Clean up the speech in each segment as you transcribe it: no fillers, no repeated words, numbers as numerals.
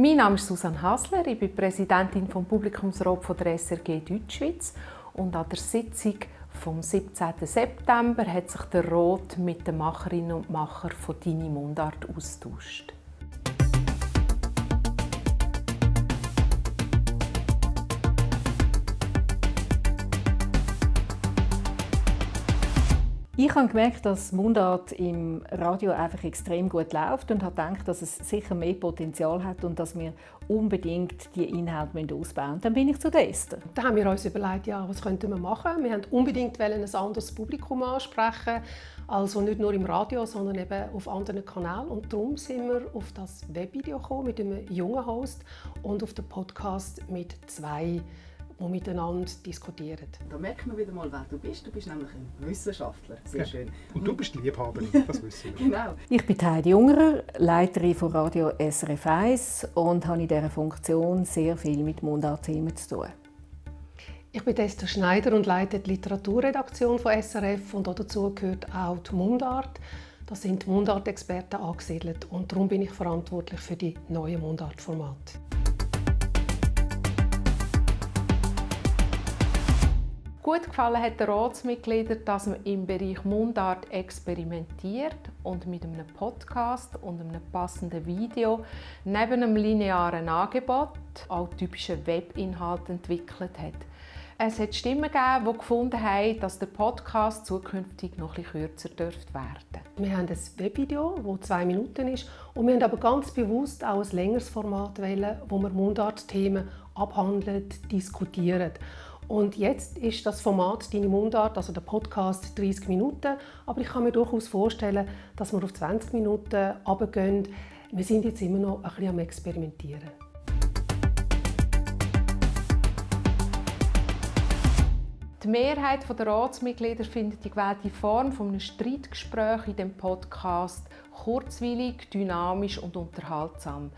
Mein Name ist Susanne Hasler, ich bin Präsidentin vom Publikumsrat von der SRG Deutschschweiz und an der Sitzung vom 17. September hat sich der Rat mit den Macherinnen und Machern von Deine Mundart austauscht. Ich habe gemerkt, dass Mundart im Radio einfach extrem gut läuft und habe gedacht, dass es sicher mehr Potenzial hat und dass wir unbedingt die Inhalte ausbauen müssen. Dann bin ich zu der Esther. Da haben wir uns überlegt, ja, was könnten wir machen. Wir wollten unbedingt ein anderes Publikum ansprechen, also nicht nur im Radio, sondern eben auf anderen Kanälen. Und darum sind wir auf das Webvideo gekommen mit einem jungen Host und auf den Podcast mit zwei, die miteinander diskutieren. Da merkt man wieder mal, wer du bist. Du bist nämlich ein Wissenschaftler. Sehr schön. Und du bist Liebhaberin, das wissen wir. Genau. Ich bin Heidi Ungerer, Leiterin von Radio SRF 1 und habe in dieser Funktion sehr viel mit Mundartthemen zu tun. Ich bin Esther Schneider und leite die Literaturredaktion von SRF und dazu gehört auch die Mundart. Da sind die Mundart-Experten angesiedelt und darum bin ich verantwortlich für die neuen Mundart-Formate. Gut gefallen hat den Ratsmitgliedern, dass man im Bereich Mundart experimentiert und mit einem Podcast und einem passenden Video neben einem linearen Angebot auch typische Webinhalte entwickelt hat. Es hat Stimmen gegeben, die gefunden haben, dass der Podcast zukünftig noch etwas kürzer werden dürfte. Wir haben ein Webvideo, das 2 Minuten ist, und wir haben aber ganz bewusst auch ein längeres Format wählen, wo wir Mundart-Themen abhandeln, diskutieren. Und jetzt ist das Format «Deine Mundart», also der Podcast, 30 Minuten. Aber ich kann mir durchaus vorstellen, dass wir auf 20 Minuten runtergehen. Wir sind jetzt immer noch ein bisschen am Experimentieren. Die Mehrheit der Ratsmitglieder findet die gewählte Form eines Streitgesprächs in dem Podcast kurzweilig, dynamisch und unterhaltsam.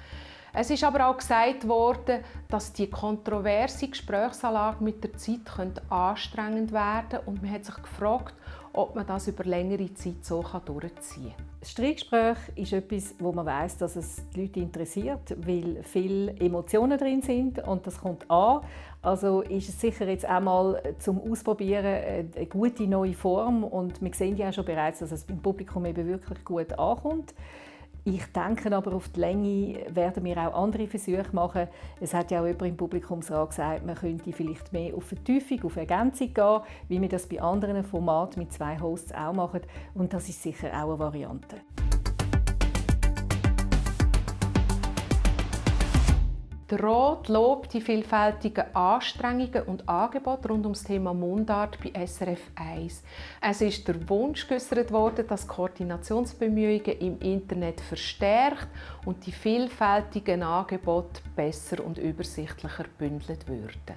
Es ist aber auch gesagt worden, dass die kontroverse Gesprächsanlage mit der Zeit anstrengend werden könnte und man hat sich gefragt, ob man das über längere Zeit so durchziehen kann. Das Streitgespräch ist etwas, wo man weiss, dass es die Leute interessiert, weil viele Emotionen drin sind und das kommt an. Also ist es sicher jetzt einmal zum Ausprobieren eine gute neue Form und wir sehen ja auch schon bereits, dass es beim Publikum eben wirklich gut ankommt. Ich denke aber, auf die Länge werden wir auch andere Versuche machen. Es hat ja auch jemand im Publikumsrat gesagt, man könnte vielleicht mehr auf Vertiefung, auf Ergänzung gehen, wie wir das bei anderen Formaten mit 2 Hosts auch machen. Und das ist sicher auch eine Variante. Der Rat lobt die vielfältigen Anstrengungen und Angebote rund um das Thema Mundart bei SRF 1. Es ist der Wunsch geäußert worden, dass Koordinationsbemühungen im Internet verstärkt und die vielfältigen Angebote besser und übersichtlicher gebündelt würden.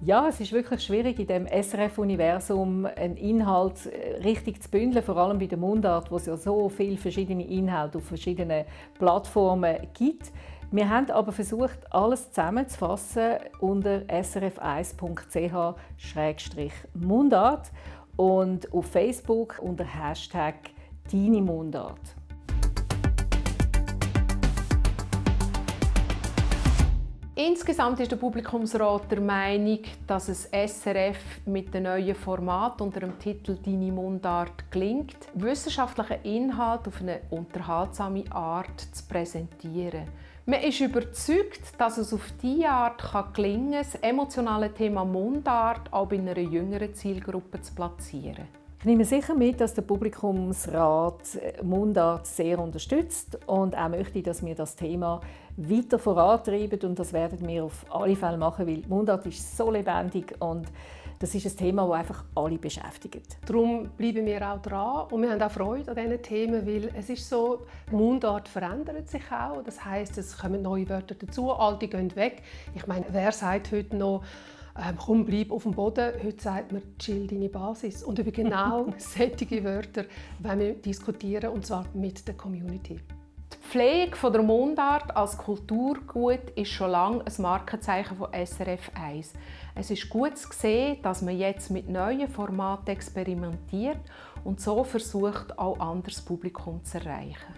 Ja, es ist wirklich schwierig, in dem SRF-Universum einen Inhalt richtig zu bündeln, vor allem bei der Mundart, wo es ja so viele verschiedene Inhalte auf verschiedenen Plattformen gibt. Wir haben aber versucht, alles zusammenzufassen unter srf1.ch/Mundart und auf Facebook unter Hashtag Deine Mundart. Insgesamt ist der Publikumsrat der Meinung, dass es SRF mit dem neuen Format unter dem Titel «Deine Mundart» gelingt, wissenschaftlichen Inhalt auf eine unterhaltsame Art zu präsentieren. Man ist überzeugt, dass es auf diese Art gelingen kann, das emotionale Thema Mundart auch bei einer jüngeren Zielgruppe zu platzieren. Ich nehme sicher mit, dass der Publikumsrat Mundart sehr unterstützt und auch möchte, dass wir das Thema weiter vorantreiben und das werden wir auf alle Fälle machen, weil Mundart ist so lebendig und das ist ein Thema, das einfach alle beschäftigt. Darum bleiben wir auch dran und wir haben auch Freude an diesen Themen, weil es ist so, die Mundart verändert sich auch. Das heisst, es kommen neue Wörter dazu, alte gehen weg. Ich meine, wer sagt heute noch «Komm, bleib auf dem Boden», heute sagt man «Chill deine Basis». Und über genau solche Wörter wollen wir diskutieren, und zwar mit der Community. Die Pflege der Mundart als Kulturgut ist schon lange ein Markenzeichen von SRF 1. Es ist gut zu sehen, dass man jetzt mit neuen Formaten experimentiert und so versucht, auch anderes Publikum zu erreichen.